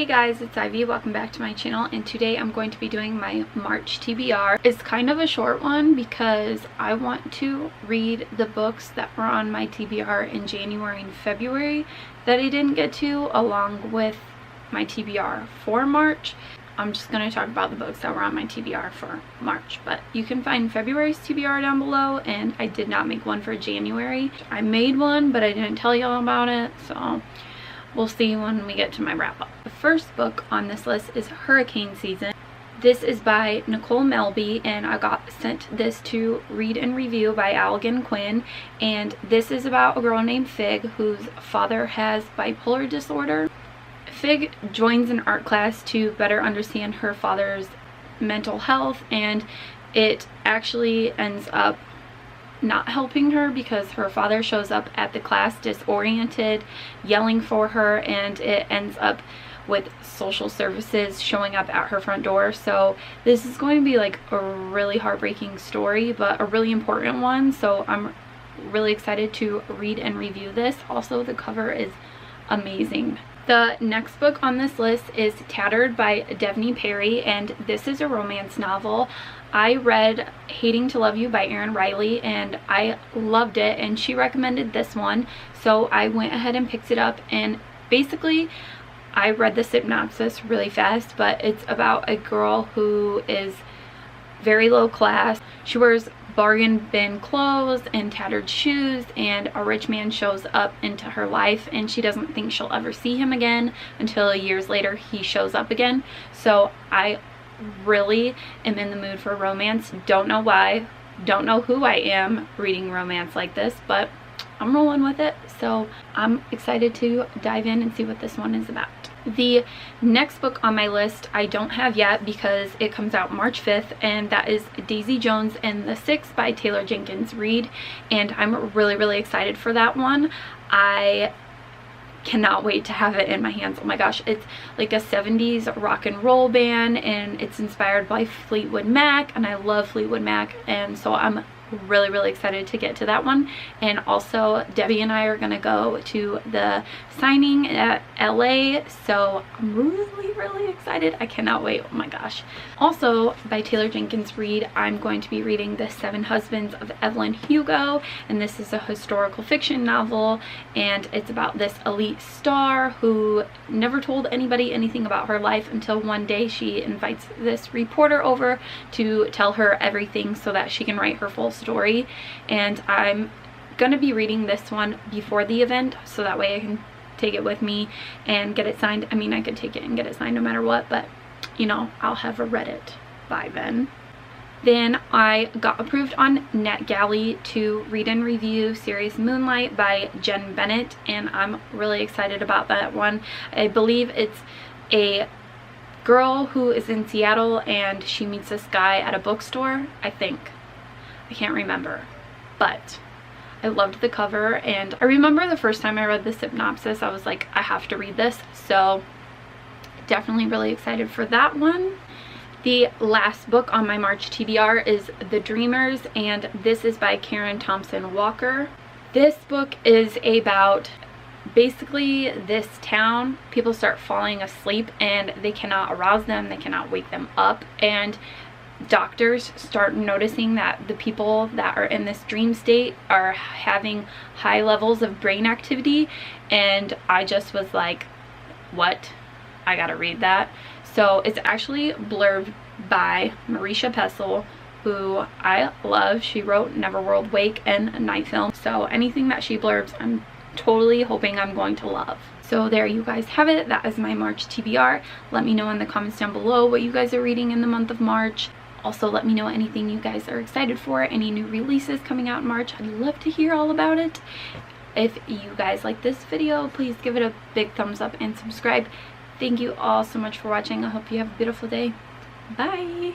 Hey guys, it's Ivy. Welcome back to my channel, and today I'm going to be doing my March TBR. It's kind of a short one because I want to read the books that were on my TBR in January and February that I didn't get to, along with my TBR for March. I'm just going to talk about the books that were on my TBR for March, but you can find February's TBR down below, and I did not make one for January. I made one, but I didn't tell y'all about it, so we'll see when we get to my wrap up. The first book on this list is Hurricane Season. This is by Nicole Melby, and I got sent this to read and review by Allegan Quinn. And this is about a girl named Fig whose father has bipolar disorder. Fig joins an art class to better understand her father's mental health, and it actually ends up not helping her because her father shows up at the class disoriented, yelling for her, and it ends up with social services showing up at her front door. So this is going to be like a really heartbreaking story, but a really important one, so I'm really excited to read and review this. Also, the cover is amazing. The next book on this list is Tattered by Devney Perry, and this is a romance novel. I read Hating to Love You by Erin Riley, and I loved it, and she recommended this one, so I went ahead and picked it up. And basically I read the synopsis really fast, but it's about a girl who is very low class. She wears bargain bin clothes and tattered shoes, and a rich man shows up into her life, and she doesn't think she'll ever see him again until years later he shows up again. So I really am in the mood for romance. Don't know why, don't know who I am reading romance like this, but I'm rolling with it, so I'm excited to dive in and see what this one is about. The next book on my list I don't have yet because it comes out March 5th, and that is Daisy Jones and the Six by Taylor Jenkins Reid, and I'm really excited for that one. I cannot wait to have it in my hands. Oh my gosh, it's like a 70s rock and roll band, and it's inspired by Fleetwood Mac, and I love Fleetwood Mac, and so I'm really excited to get to that one. And also Debbie and I are gonna go to the signing at LA, so I'm really excited. I cannot wait. Oh my gosh. Also by Taylor Jenkins Reid, I'm going to be reading The Seven Husbands of Evelyn Hugo, and this is a historical fiction novel, and it's about this elite star who never told anybody anything about her life until one day she invites this reporter over to tell her everything so that she can write her full story. And I'm gonna be reading this one before the event, so that way I can take it with me and get it signed. I mean, I could take it and get it signed no matter what, but you know, I'll have read it by then. Then I got approved on NetGalley to read and review series Moonlight by Jen Bennett, and I'm really excited about that one. I believe it's a girl who is in Seattle and she meets this guy at a bookstore, I think. I can't remember, but I loved the cover, and I remember the first time I read the synopsis I was like, I have to read this, so definitely really excited for that one. The last book on my March TBR is The Dreamers, and this is by Karen Thompson Walker. This book is about basically this town. People start falling asleep and they cannot arouse them, they cannot wake them up, and doctors start noticing that the people that are in this dream state are having high levels of brain activity, and I just was like, what? I gotta read that. So it's actually blurbed by Marisha Pessel, who I love. She wrote Neverworld Wake and Night Film, so anything that she blurbs I'm totally hoping I'm going to love. So there you guys have it. That is my March TBR. Let me know in the comments down below what you guys are reading in the month of March. Also, let me know anything you guys are excited for, any new releases coming out in March. I'd love to hear all about it. If you guys like this video, please give it a big thumbs up and subscribe. Thank you all so much for watching. I hope you have a beautiful day. Bye!